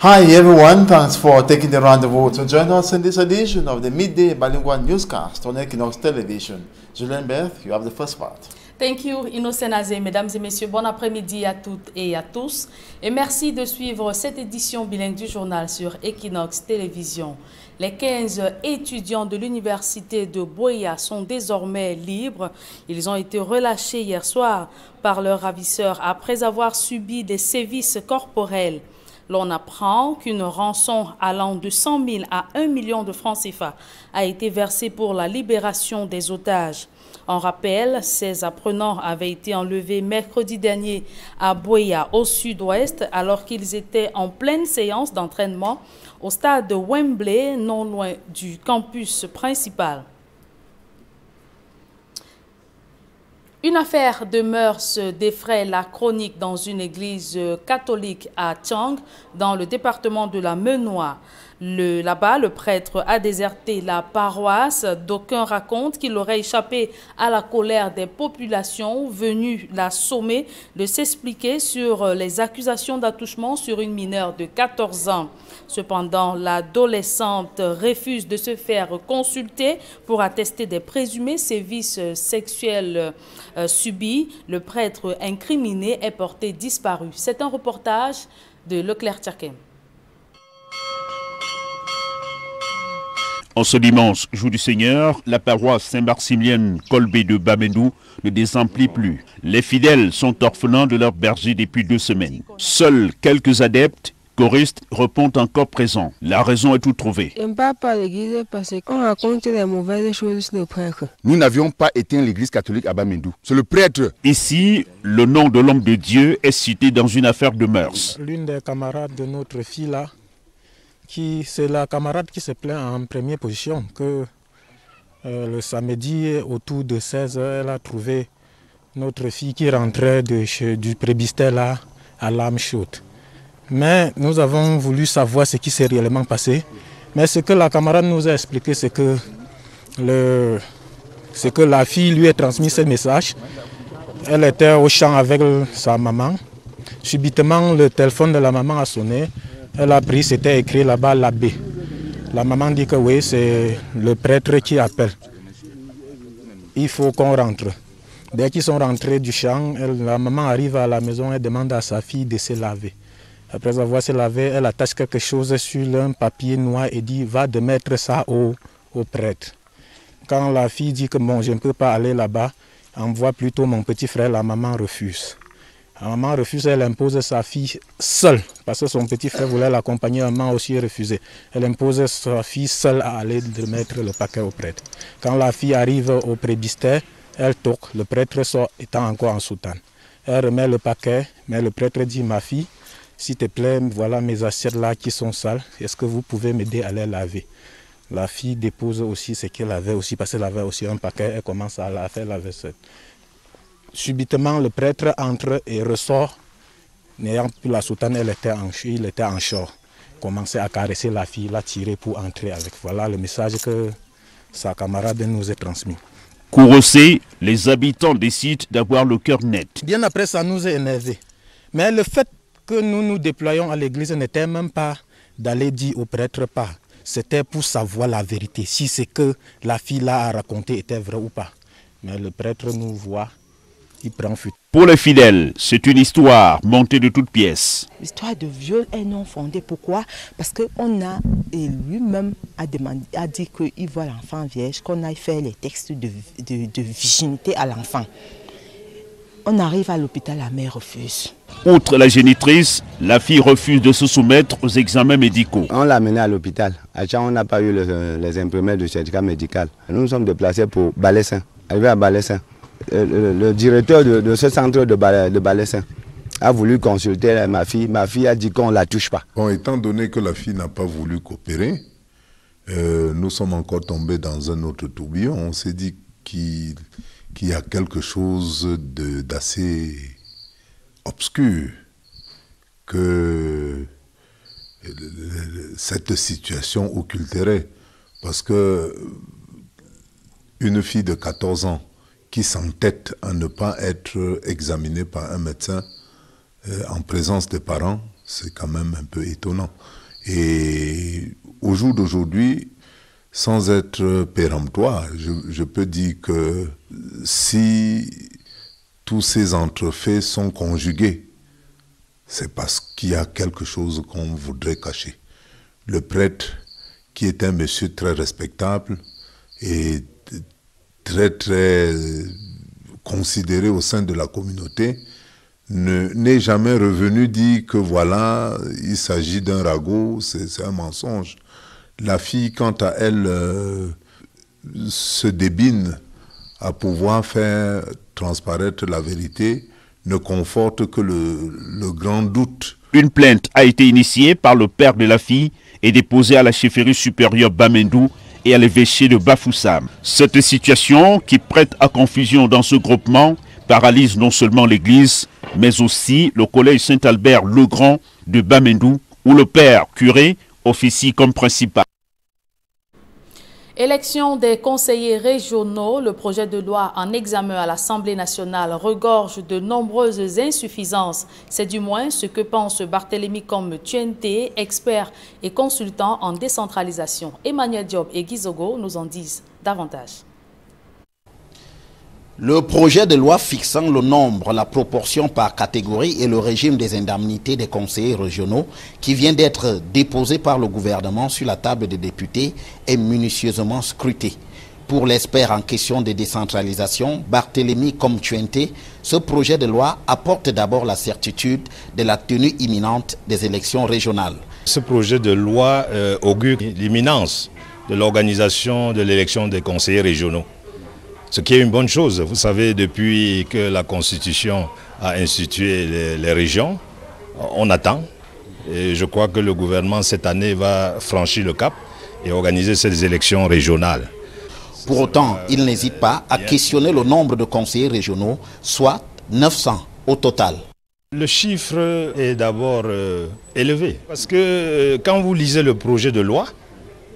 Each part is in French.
Hi everyone, thanks for taking the rendezvous to join us in this edition of the Midday Bilingual Newscast on Equinox Television. Julien Berth, you have the first part. Thank you, Innocent Azé. Mesdames et messieurs, bon après-midi à toutes et à tous. Et merci de suivre cette édition bilingue du journal sur Equinox Télévision. Les 15 étudiants de l'université de Buea sont désormais libres. Ils ont été relâchés hier soir par leurs ravisseurs après avoir subi des sévices corporels. L'on apprend qu'une rançon allant de 100 000 à 1 million de francs CFA a été versée pour la libération des otages. En rappel, ces apprenants avaient été enlevés mercredi dernier à Buea, au sud-ouest, alors qu'ils étaient en pleine séance d'entraînement au stade de Wembley, non loin du campus principal. Une affaire de mœurs défraie la chronique dans une église catholique à Tiang, dans le département de la Menoie. Là-bas, le prêtre a déserté la paroisse. D'aucuns racontent qu'il aurait échappé à la colère des populations venues l'assommer de s'expliquer sur les accusations d'attouchement sur une mineure de 14 ans. Cependant, l'adolescente refuse de se faire consulter pour attester des présumés sévices sexuels subis. Le prêtre incriminé est porté disparu. C'est un reportage de Leclerc Tchakem. En ce dimanche, jour du Seigneur, la paroisse Saint-Maximilien Colbé de Bamendou ne désemplit plus. Les fidèles sont orphelins de leur berger depuis 2 semaines. Seuls quelques adeptes, choristes, répondent encore présents. La raison est toute trouvée. On ne part pas à l'église parce qu'on raconte les mauvaises choses sur le prêtre. Nous n'avions pas éteint l'église catholique à Bamendou. C'est le prêtre. Ici, le nom de l'homme de Dieu est cité dans une affaire de mœurs. L'une des camarades de notre fille là, c'est la camarade qui se plaint en première position que le samedi autour de 16 h, elle a trouvé notre fille qui rentrait du prébistère là à l'âme chaude. Mais nous avons voulu savoir ce qui s'est réellement passé. Mais ce que la camarade nous a expliqué, c'est que la fille lui a transmis ce message. Elle était au champ avec sa maman. Subitement, le téléphone de la maman a sonné. Elle a pris, c'était écrit là-bas l'abbé. La maman dit que oui, c'est le prêtre qui appelle. Il faut qu'on rentre. Dès qu'ils sont rentrés du champ, la maman arrive à la maison et demande à sa fille de se laver. Après avoir se lavé, elle attache quelque chose sur un papier noir et dit va de mettre ça au prêtre. Quand la fille dit que bon, je ne peux pas aller là-bas, envoie plutôt mon petit frère, la maman refuse. La maman refuse, elle impose sa fille seule, parce que son petit frère voulait l'accompagner, la maman aussi refusé. Elle impose sa fille seule à aller de mettre le paquet au prêtre. Quand la fille arrive au prébistère, elle toque, le prêtre sort étant encore en soutane. Elle remet le paquet, mais le prêtre dit, ma fille, s'il te plaît, voilà mes assiettes là qui sont sales, est-ce que vous pouvez m'aider à les laver? La fille dépose aussi ce qu'elle avait aussi, parce qu'elle avait aussi un paquet, elle commence à la faire la vaisselle. Subitement, le prêtre entre et ressort, n'ayant plus la soutane, il était en short. Commençait à caresser la fille, l'a tirée pour entrer avec. Voilà le message que sa camarade nous a transmis. Courroucés, les habitants décident d'avoir le cœur net. Bien après, ça nous a énervés. Mais le fait que nous nous déployons à l'église n'était même pas d'aller dire au prêtre pas. C'était pour savoir la vérité, si ce que la fille là a raconté était vrai ou pas. Mais le prêtre nous voit. Il prend fuite. Pour les fidèles, c'est une histoire montée de toutes pièces. L'histoire de viol est non fondée. Pourquoi? Parce qu'on a, et lui-même a dit qu'il voit l'enfant vierge, qu'on aille faire les textes de virginité à l'enfant. On arrive à l'hôpital, la mère refuse. Outre la génitrice, la fille refuse de se soumettre aux examens médicaux. On l'a amenée à l'hôpital. À Tchang, on n'a pas eu les imprimés du certificat médical. Nous nous sommes déplacés pour Balessin. Arrivé à Balessin. Le directeur de ce centre de Balessin a voulu consulter ma fille. Ma fille a dit qu'on ne la touche pas. Bon, étant donné que la fille n'a pas voulu coopérer, nous sommes encore tombés dans un autre tourbillon. On s'est dit qu'il y a quelque chose d'assez obscur, que cette situation occulterait. Parce que une fille de 14 ans qui s'entête à ne pas être examinée par un médecin en présence des parents, C'est quand même un peu étonnant. Et au jour d'aujourd'hui, sans être péremptoire, je peux dire que si tous ces entrefaits sont conjugués, c'est parce qu'il y a quelque chose qu'on voudrait cacher. Le prêtre, qui est un monsieur très respectable et très considéré au sein de la communauté, n'est jamais revenu dire que voilà, il s'agit d'un ragot, c'est un mensonge. La fille, quant à elle, se débine à pouvoir faire transparaître la vérité, ne conforte que le grand doute. Une plainte a été initiée par le père de la fille et déposée à la chefferie supérieure Bamendou et à l'évêché de Bafoussam. Cette situation qui prête à confusion dans ce groupement paralyse non seulement l'église, mais aussi le collège Saint-Albert le Grand de Bamendou, où le père curé officie comme principal. Élection des conseillers régionaux, le projet de loi en examen à l'Assemblée nationale regorge de nombreuses insuffisances. C'est du moins ce que pense Barthélémy Comme Tuente, expert et consultant en décentralisation. Emmanuel Diop et Gizogo nous en disent davantage. Le projet de loi fixant le nombre, la proportion par catégorie et le régime des indemnités des conseillers régionaux qui vient d'être déposé par le gouvernement sur la table des députés est minutieusement scruté. Pour l'expert en question de décentralisation, Barthélémy Comme Tuente, ce projet de loi apporte d'abord la certitude de la tenue imminente des élections régionales. Ce projet de loi augure l'imminence de l'organisation de l'élection des conseillers régionaux. Ce qui est une bonne chose. Vous savez, depuis que la Constitution a institué les régions, on attend. Et je crois que le gouvernement, cette année, va franchir le cap et organiser ces élections régionales. Pour autant, il n'hésite pas à questionner le nombre de conseillers régionaux, soit 900 au total. Le chiffre est d'abord élevé. Parce que quand vous lisez le projet de loi,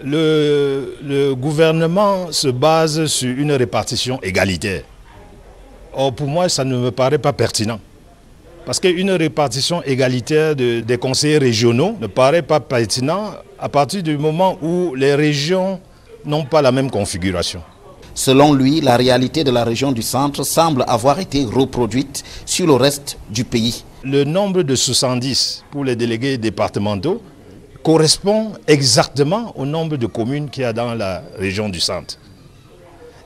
le gouvernement se base sur une répartition égalitaire. Or, pour moi, ça ne me paraît pas pertinent. Parce qu'une répartition égalitaire des conseillers régionaux ne paraît pas pertinent à partir du moment où les régions n'ont pas la même configuration. Selon lui, la réalité de la région du centre semble avoir été reproduite sur le reste du pays. Le nombre de 70 pour les délégués départementaux correspond exactement au nombre de communes qu'il y a dans la région du centre.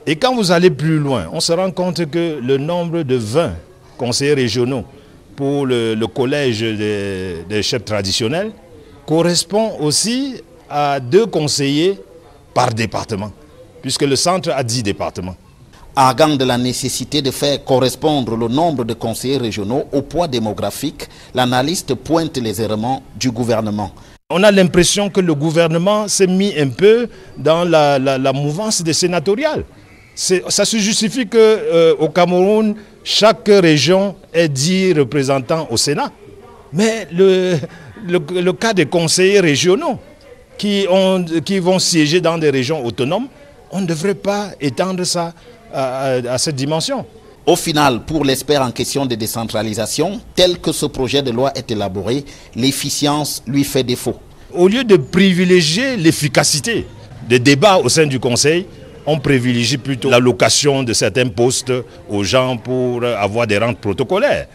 Et quand vous allez plus loin, on se rend compte que le nombre de 20 conseillers régionaux pour le collège des chefs traditionnels correspond aussi à 2 conseillers par département, puisque le centre a 10 départements. Arguant de la nécessité de faire correspondre le nombre de conseillers régionaux au poids démographique, l'analyste pointe les errements du gouvernement. On a l'impression que le gouvernement s'est mis un peu dans la mouvance des sénatoriales. Ça se justifie qu'au Cameroun, chaque région ait 10 représentants au Sénat. Mais le cas des conseillers régionaux qui vont siéger dans des régions autonomes, on ne devrait pas étendre ça à cette dimension. Au final, pour l'expert en question de décentralisation, tel que ce projet de loi est élaboré, l'efficience lui fait défaut. Au lieu de privilégier l'efficacité des débats au sein du Conseil, on privilégie plutôt l'allocation de certains postes aux gens pour avoir des rentes protocolaires.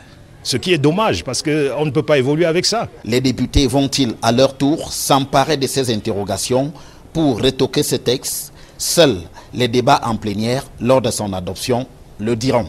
Ce qui est dommage parce qu'on ne peut pas évoluer avec ça. Les députés vont-ils à leur tour s'emparer de ces interrogations pour retoquer ce texte? Seuls les débats en plénière lors de son adoption le diront.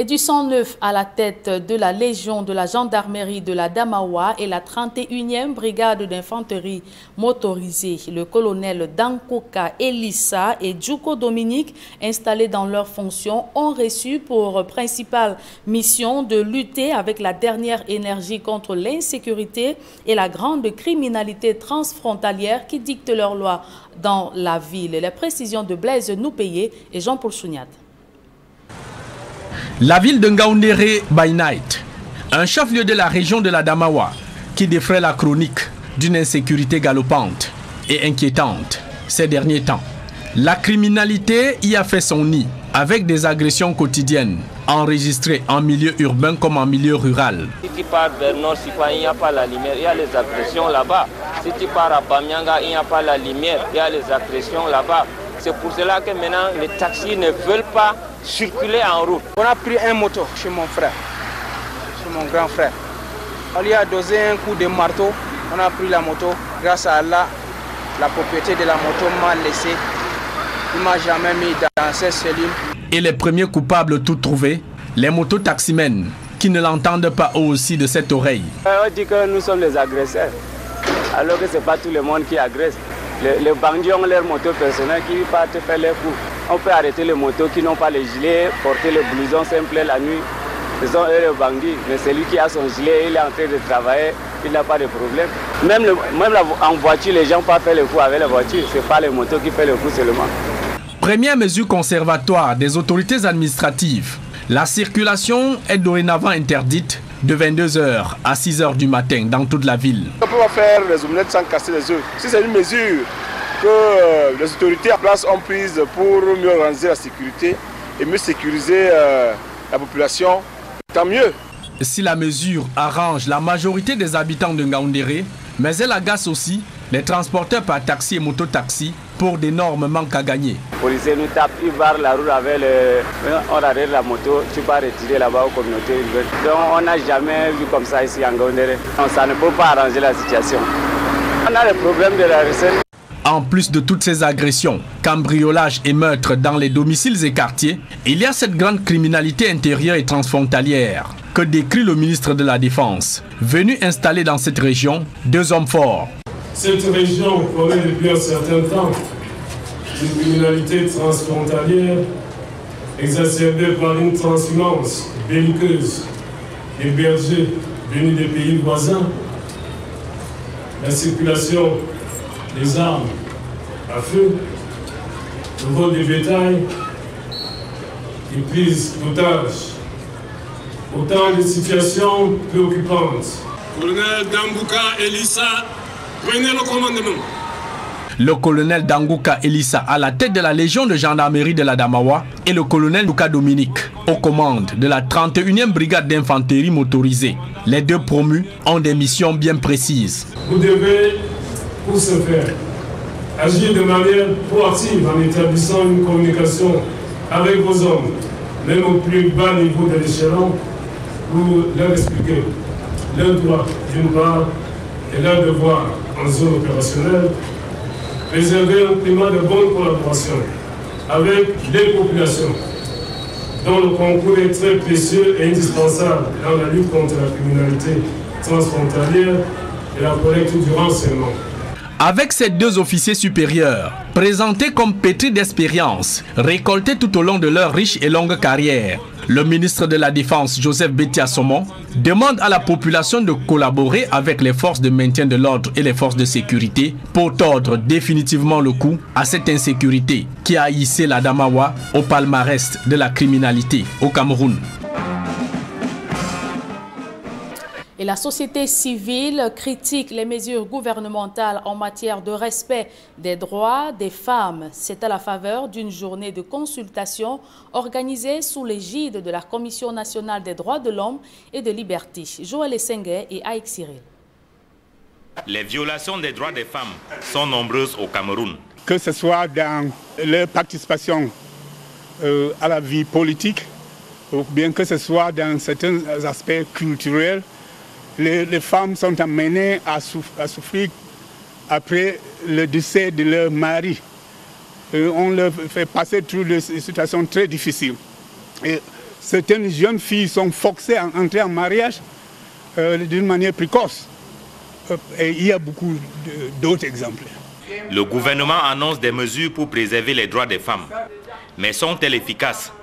Et du 109 à la tête de la Légion de la gendarmerie de la Damawa et la 31e brigade d'infanterie motorisée. Le colonel Dankoka Elissa et Djouko Dominique, installés dans leurs fonctions, ont reçu pour principale mission de lutter avec la dernière énergie contre l'insécurité et la grande criminalité transfrontalière qui dicte leurs lois dans la ville. Les précisions de Blaise Noupéé et Jean-Paul Chouniat. La ville de Ngaoundéré by night, un chef-lieu de la région de la Damawa qui défraie la chronique d'une insécurité galopante et inquiétante ces derniers temps. La criminalité y a fait son nid avec des agressions quotidiennes enregistrés en milieu urbain comme en milieu rural. Si tu pars vers Nord, il n'y a pas la lumière, il y a les agressions là-bas. Si tu pars à Bamianga, il n'y a pas la lumière, il y a les agressions là-bas. C'est pour cela que maintenant les taxis ne veulent pas circuler en route. On a pris un moto chez mon frère, chez mon grand frère. On lui a dosé un coup de marteau, on a pris la moto. Grâce à Allah, la propriété de la moto m'a laissé. Il ne m'a jamais mis dans cette cellule. Et les premiers coupables tout trouvés, les mototaximens, qui ne l'entendent pas eux aussi de cette oreille. On dit que nous sommes les agresseurs, alors que ce n'est pas tout le monde qui agresse. Les bandits ont leurs motos personnelles qui partent faire les coups. On peut arrêter les motos qui n'ont pas les gilets, porter le blouson simple la nuit. Ce sont eux les bandits, mais celui qui a son gilet, il est en train de travailler, il n'a pas de problème. Même en voiture, les gens peuvent faire le coup avec la voiture, ce n'est pas les motos qui font le coup seulement. Première mesure conservatoire des autorités administratives. La circulation est dorénavant interdite de 22h à 6h du matin dans toute la ville. On peut pas faire les omelettes sans casser les œufs. Si c'est une mesure que les autorités en place ont prise pour mieux organiser la sécurité et mieux sécuriser la population, tant mieux. Si la mesure arrange la majorité des habitants de Ngaoundéré, mais elle agace aussi les transporteurs par taxi et mototaxi pour d'énormes manques à gagner. Les policiers nous tapent, ils barrent la route avec on arrête la moto, tu vas retirer là-bas aux communautés urbaines. Donc on n'a jamais vu comme ça ici en Ngaoundéré. Ça ne peut pas arranger la situation. On a le problème de la recette. En plus de toutes ces agressions, cambriolages et meurtres dans les domiciles et quartiers, il y a cette grande criminalité intérieure et transfrontalière que décrit le ministre de la Défense. Venu installer dans cette région 2 hommes forts. Cette région connaît depuis un certain temps une criminalité transfrontalière exacerbée par une transhumance belliqueuse des bergers venus des pays voisins, la circulation des armes à feu, le vol des bétail, les prises d'otages. Autant de situations préoccupantes. Colonel Dangouka Elissa, prenez le commandement. Le colonel Dangouka Elissa à la tête de la Légion de gendarmerie de la Damawa et le colonel Luka Dominique aux commandes de la 31e brigade d'infanterie motorisée. Les 2 promus ont des missions bien précises. Vous devez, pour ce faire, agir de manière proactive en établissant une communication avec vos hommes, même au plus bas niveau de l'échelon, pour leur expliquer leurs droits d'une part et leurs devoirs en zone opérationnelle, préserver un climat de bonne collaboration avec les populations, dont le concours est très précieux et indispensable dans la lutte contre la criminalité transfrontalière et la collecte du renseignement. Avec ces 2 officiers supérieurs, présentés comme pétris d'expérience, récoltés tout au long de leur riche et longue carrière, le ministre de la Défense, Joseph Betty Assomon, demande à la population de collaborer avec les forces de maintien de l'ordre et les forces de sécurité pour tordre définitivement le coup à cette insécurité qui a hissé la Damawa au palmarès de la criminalité au Cameroun. Et la société civile critique les mesures gouvernementales en matière de respect des droits des femmes. C'est à la faveur d'une journée de consultation organisée sous l'égide de la Commission nationale des droits de l'homme et de liberté. Joël Essengue et Aïk Cyril. Les violations des droits des femmes sont nombreuses au Cameroun. Que ce soit dans leur participation à la vie politique, ou bien que ce soit dans certains aspects culturels, les femmes sont amenées à souffrir après le décès de leur mari. On leur fait passer through des situations très difficiles. Et certaines jeunes filles sont forcées à entrer en mariage d'une manière précoce. Et il y a beaucoup d'autres exemples. Le gouvernement annonce des mesures pour préserver les droits des femmes. Mais sont-elles efficaces?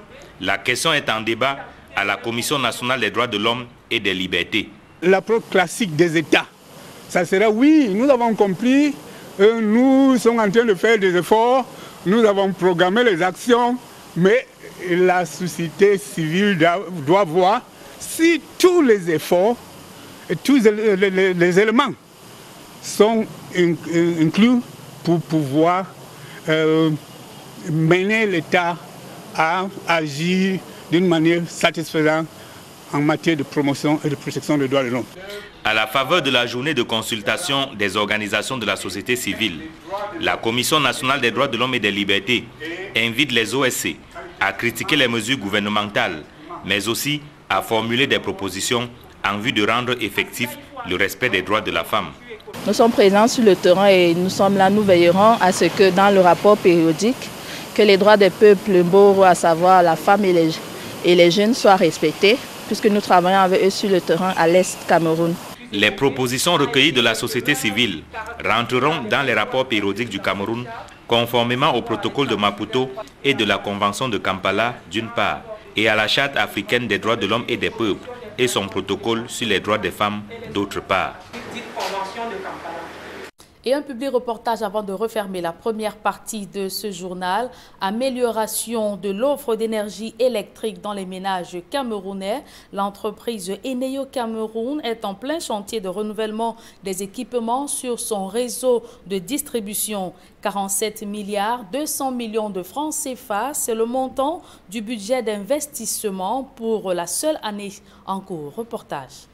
La question est en débat à la Commission nationale des droits de l'homme et des libertés. L'approche classique des États, ça sera oui, nous avons compris, nous sommes en train de faire des efforts, nous avons programmé les actions, mais la société civile doit voir si tous les efforts, tous les éléments sont inclus pour pouvoir mener l'État à agir d'une manière satisfaisante en matière de promotion et de protection des droits de l'homme. À la faveur de la journée de consultation des organisations de la société civile, la Commission nationale des droits de l'homme et des libertés invite les OSC à critiquer les mesures gouvernementales, mais aussi à formuler des propositions en vue de rendre effectif le respect des droits de la femme. Nous sommes présents sur le terrain et nous veillerons à ce que dans le rapport périodique, que les droits des peuples Mboro, à savoir la femme et les jeunes, soient respectés, puisque nous travaillons avec eux sur le terrain à l'Est Cameroun. Les propositions recueillies de la société civile rentreront dans les rapports périodiques du Cameroun, conformément au protocole de Maputo et de la Convention de Kampala d'une part, et à la Charte africaine des droits de l'homme et des peuples et son protocole sur les droits des femmes d'autre part. Et un public reportage avant de refermer la première partie de ce journal. Amélioration de l'offre d'énergie électrique dans les ménages camerounais. L'entreprise Eneo Cameroun est en plein chantier de renouvellement des équipements sur son réseau de distribution. 47 milliards 200 millions de francs CFA, c'est le montant du budget d'investissement pour la seule année en cours. Reportage.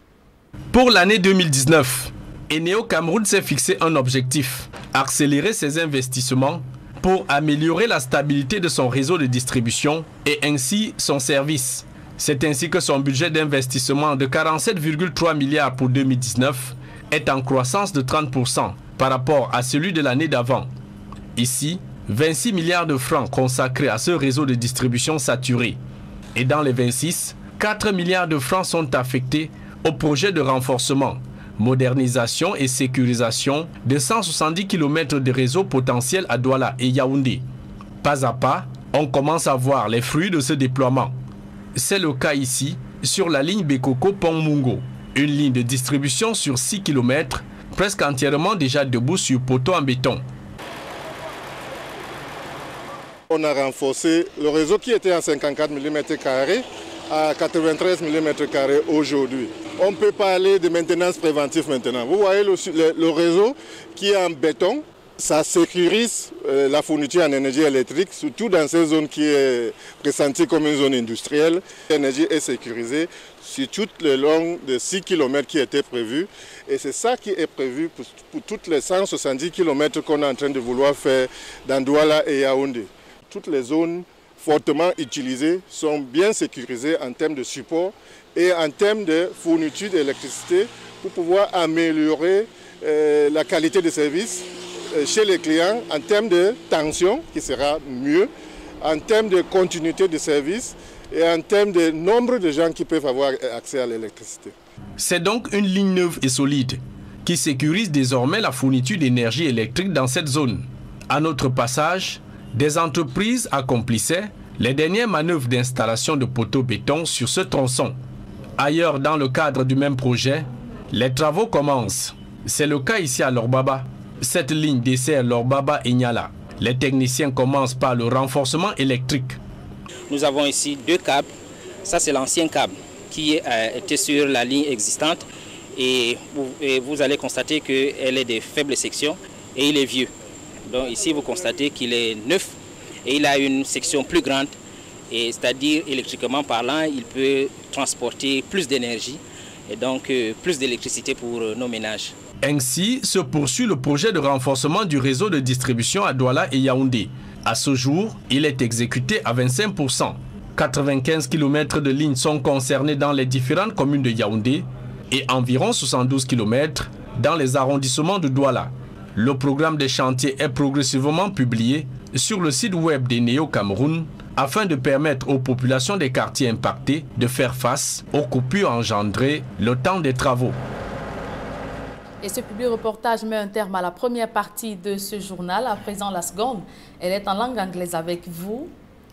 Pour l'année 2019, Eneo Cameroun s'est fixé un objectif, accélérer ses investissements pour améliorer la stabilité de son réseau de distribution et ainsi son service. C'est ainsi que son budget d'investissement de 47,3 milliards pour 2019 est en croissance de 30% par rapport à celui de l'année d'avant. Ici, 26 milliards de francs consacrés à ce réseau de distribution saturé. Et dans les 26, 4 milliards de francs sont affectés au projet de renforcement, modernisation et sécurisation de 170 km de réseau potentiel à Douala et Yaoundé. Pas à pas, on commence à voir les fruits de ce déploiement. C'est le cas ici, sur la ligne Bekoko-Pont-Mungo, une ligne de distribution sur 6 km, presque entièrement déjà debout sur poteaux en béton. On a renforcé le réseau qui était en 54 mm² à 93 mm² aujourd'hui. On peut parler de maintenance préventive maintenant. Vous voyez le réseau qui est en béton, ça sécurise la fourniture en énergie électrique, surtout dans ces zones qui est pressentie comme une zone industrielle. L'énergie est sécurisée sur tout le long de 6 km qui était prévu. Et c'est ça qui est prévu pour toutes les 170 km qu'on est en train de vouloir faire dans Douala et Yaoundé. Toutes les zones fortement utilisées sont bien sécurisées en termes de support et en termes de fourniture d'électricité pour pouvoir améliorer la qualité de service chez les clients en termes de tension qui sera mieux, en termes de continuité de service et en termes de nombre de gens qui peuvent avoir accès à l'électricité. C'est donc une ligne neuve et solide qui sécurise désormais la fourniture d'énergie électrique dans cette zone. À notre passage, des entreprises accomplissaient les dernières manœuvres d'installation de poteaux béton sur ce tronçon. Ailleurs, dans le cadre du même projet, les travaux commencent. C'est le cas ici à Lorbaba. Cette ligne dessert Lorbaba et Niala. Les techniciens commencent par le renforcement électrique. Nous avons ici deux câbles. Ça, c'est l'ancien câble qui était sur la ligne existante. Et vous allez constater qu'elle est de faibles sections et il est vieux. Donc ici, vous constatez qu'il est neuf et il a une section plus grande. C'est-à-dire, électriquement parlant, il peut transporter plus d'énergie et donc plus d'électricité pour nos ménages. Ainsi se poursuit le projet de renforcement du réseau de distribution à Douala et Yaoundé. À ce jour, il est exécuté à 25%. 95 km de lignes sont concernés dans les différentes communes de Yaoundé et environ 72 km dans les arrondissements de Douala. Le programme des chantiers est progressivement publié sur le site web d'Eneo Cameroun afin de permettre aux populations des quartiers impactés de faire face aux coupures engendrées le temps des travaux. Et ce public reportage met un terme à la première partie de ce journal. À présent, la seconde, elle est en langue anglaise avec vous.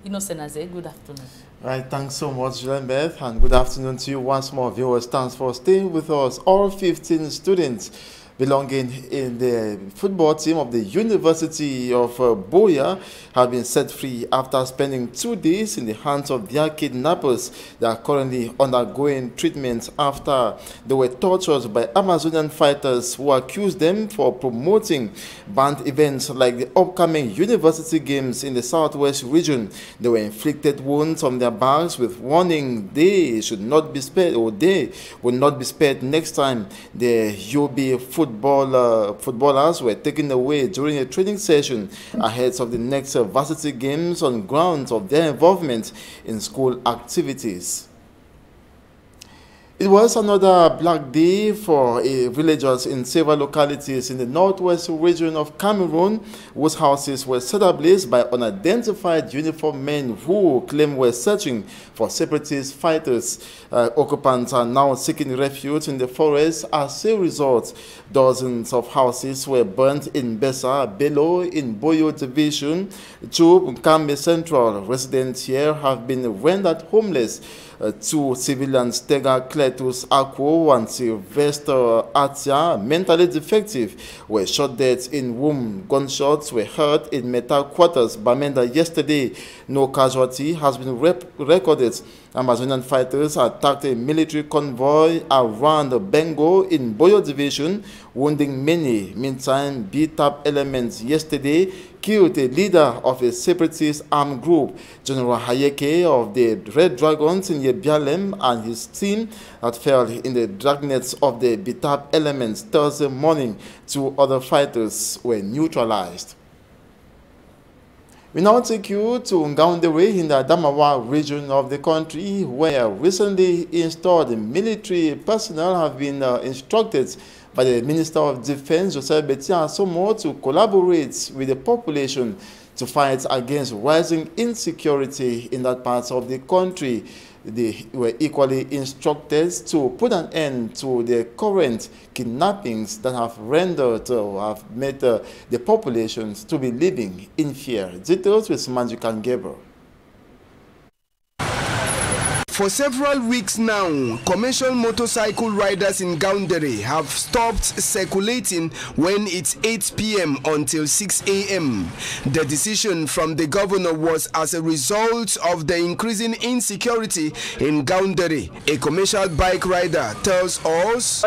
Innocent Azé, good afternoon. Right, thanks so much, Julian Beth, and good afternoon to you once more, viewers. Thanks for staying with us. All 15 students belonging in the football team of the University of Buea have been set free after spending 2 days in the hands of their kidnappers. They are currently undergoing treatment after they were tortured by Amazonian fighters who accused them for promoting banned events like the upcoming University Games in the Southwest region. They were inflicted wounds on their backs with warning they should not be spared, or they will not be spared next time. The UB footballers were taken away during a training session ahead of the next varsity games on grounds of their involvement in school activities. It was another black day for villagers in several localities in the northwest region of Cameroon, whose houses were set ablaze by unidentified uniformed men who claim were searching for separatist fighters. Occupants are now seeking refuge in the forest. As a result, dozens of houses were burnt in Bessa, Bello, in Boyo Division, Chub, Kambe Central. Residents here have been rendered homeless. Two civilians, Tega Cletus Akwo and Sylvester Atia, mentally defective, were shot dead in whom gunshots were heard in Metal Quarters, Bamenda yesterday. No casualty has been recorded. Amazonian fighters attacked a military convoy around Bengo in Boyo Division, wounding many. Meantime, B-TAP elements yesterday killed a leader of a separatist armed group, General Hayeke of the Red Dragons in Yebialem, and his team that fell in the dragnets of the B-TAP elements Thursday morning. 2 other fighters were neutralized. We now take you to Ngaoundéré in the Adamawa region of the country, where recently installed military personnel have been instructed by the Minister of Defense, Joseph Beti Asomo, to collaborate with the population to fight against rising insecurity in that part of the country. They were equally instructed to put an end to the current kidnappings that have rendered or have made the populations to be living in fear. Details with Magic and Gabriel. For several weeks now, commercial motorcycle riders in Ngaoundéré have stopped circulating when it's 8 p.m. until 6 a.m. The decision from the governor was as a result of the increasing insecurity in Ngaoundéré. A commercial bike rider tells us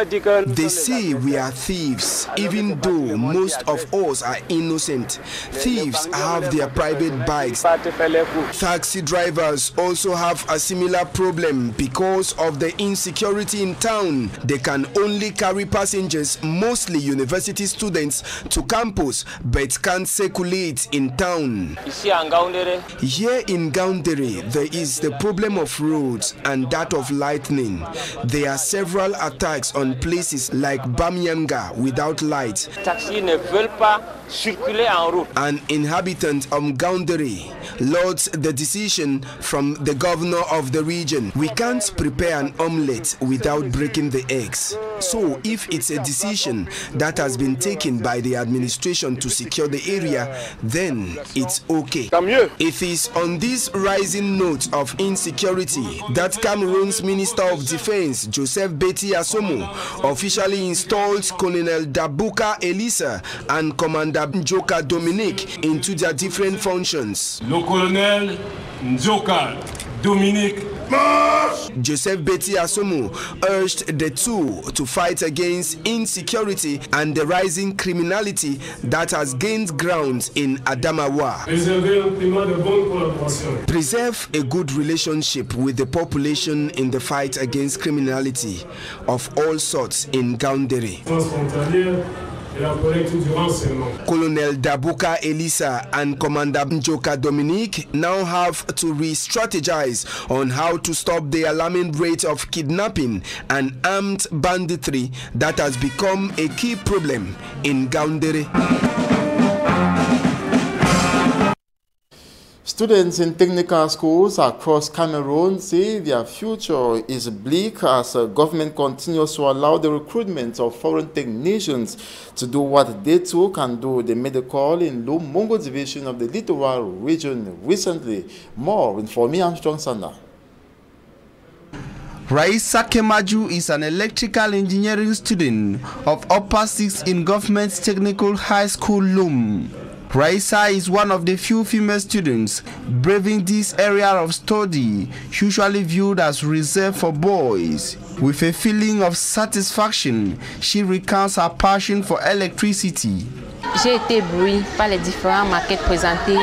they say we are thieves, even though most of us are innocent. Thieves have their private bikes. Taxi drivers also have a similar problem because of the insecurity in town. They can only carry passengers, mostly university students, to campus, but can't circulate in town. Here in Ngaoundéré, there is the problem of roads and that of lightning. There are several attacks on places like Bamyanga without light. An inhabitant of Ngaoundéré lauds the decision from the governor of the region. We can't prepare an omelette without breaking the eggs. So if it's a decision that has been taken by the administration to secure the area, then it's okay. It is on this rising note of insecurity that Cameroon's Minister of Defense, Joseph Beti Asomo, officially installed Colonel Dabuka Elisa and Commander Njoka Dominique into their different functions. Le colonel Njoka Dominique. Joseph Beti Asomo urged the two to fight against insecurity and the rising criminality that has gained ground in Adamawa. Preserve a good relationship with the population in the fight against criminality of all sorts in Ngaoundéré. Colonel Dabuka Elisa and Commander Njoka Dominique now have to re-strategize on how to stop the alarming rate of kidnapping and armed banditry that has become a key problem in Ngaoundéré. Students in technical schools across Cameroon say their future is bleak as the government continues to allow the recruitment of foreign technicians to do what they too can do. They made a call in Lumongo division of the Littoral region recently. More with me, Armstrong Sanda. Raisa Kemaju is an electrical engineering student of Upper 6 in Government Technical High School, Lum. Raisa is one of the few female students braving this area of study, usually viewed as reserved for boys. With a feeling of satisfaction, she recounts her passion for electricity. J'ai été ébloui par les différentes maquettes présentées.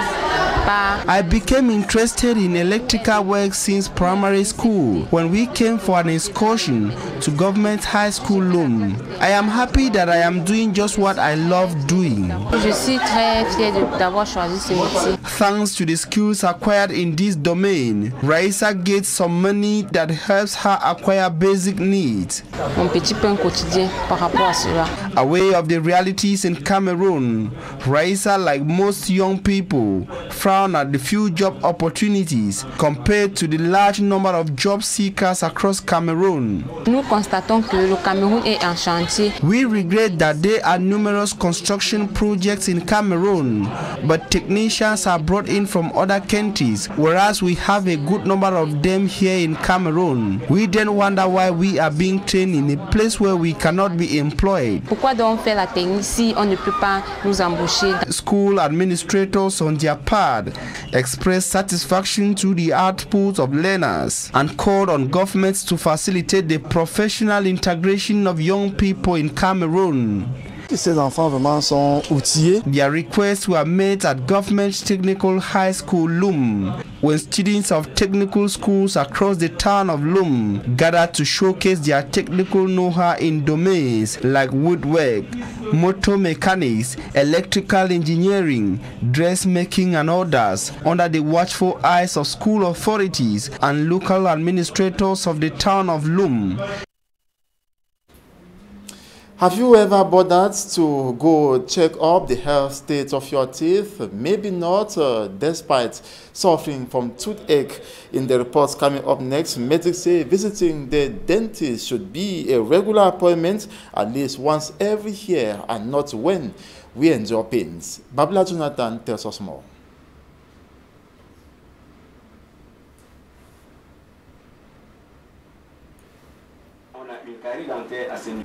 I became interested in electrical work since primary school when we came for an excursion to Government High School, Lum. I am happy that I am doing just what I love doing. Je suis très fière d'avoir choisi ce métier. Thanks to the skills acquired in this domain, Raisa gets some money that helps her acquire basic needs. Mon petit pain quotidien par rapport à cela. Aware of the realities in Cameroon, Raisa, like most young people, frown at the few job opportunities compared to the large number of job seekers across Cameroon. Nous constatons que le Cameroun est en chantier. We regret that there are numerous construction projects in Cameroon, but technicians are brought in from other countries, whereas we have a good number of them here in Cameroon. We then wonder why we are being trained in a place where we cannot be employed. Pourquoi donc faire la technique si on ne peut pas nous embaucher? School administrators on their part expressed satisfaction to the output of learners and called on governments to facilitate the professional integration of young people in Cameroon. Ces enfants vraiment sont outillés. Their requests were made at Government Technical High School, Lum, when students of technical schools across the town of Lum gathered to showcase their technical know-how in domains like woodwork, motor mechanics, electrical engineering, dressmaking and others, under the watchful eyes of school authorities and local administrators of the town of Lum. Have you ever bothered to go check up the health state of your teeth? Maybe not, despite suffering from toothache. In the reports coming up next, medics say visiting the dentist should be a regular appointment at least once every year and not when we endure pains. Babla Jonathan tells us more.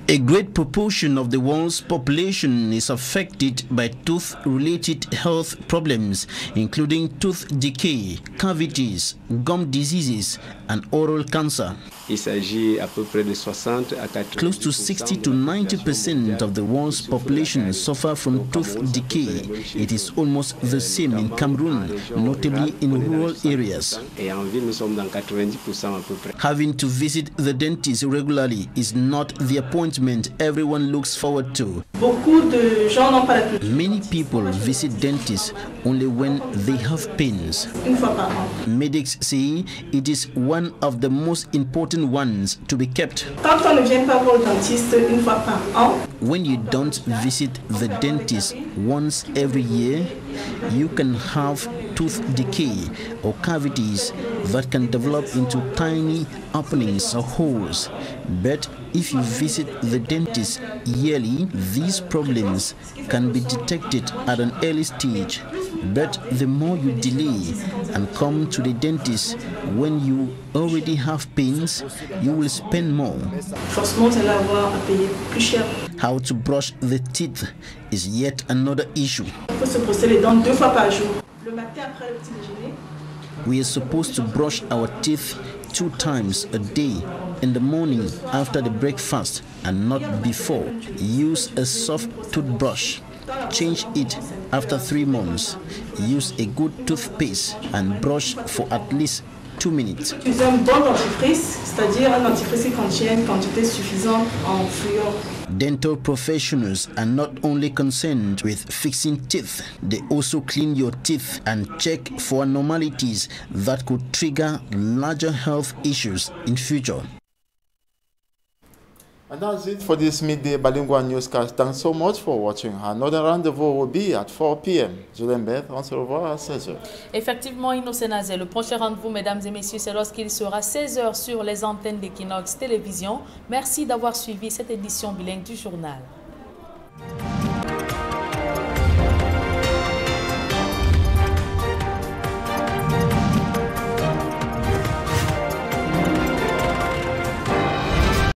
A great proportion of the world's population is affected by tooth-related health problems, including tooth decay, cavities, gum diseases, and oral cancer. Close to 60 to 90% of the world's population suffer from tooth decay. It is almost the same in Cameroon, notably in rural areas. Having to visit the dentist regularly is not the appointment everyone looks forward to. Many people visit dentists only when they have pains. Medics say it is one of the most important ones to be kept. When you don't visit the dentist once every year, you can have tooth decay or cavities that can develop into tiny openings or holes. But if you visit the dentist yearly, these problems can be detected at an early stage. But the more you delay and come to the dentist when you already have pains, you will spend more. How to brush the teeth is yet another issue. We are supposed to brush our teeth 2 times a day, in the morning after the breakfast and not before. Use a soft toothbrush. Change it after 3 months. Use a good toothpaste and brush for at least 2 minutes. Utiliser un bon dentifrice, c'est-à-dire un dentifrice qui contient une quantité suffisante en fluor. Dental professionals are not only concerned with fixing teeth, they also clean your teeth and check for abnormalities that could trigger larger health issues in future. And that's it for this midday bilingual newscast. Thanks so much for watching. Another rendezvous will be at 4 p.m. Julien-Beth, on se revoit à 16h. Effectivement, Innocent Nazé, le prochain rendez-vous, mesdames et messieurs, c'est lorsqu'il sera 16h sur les antennes d'Equinox Télévision. Merci d'avoir suivi cette édition bilingue du journal.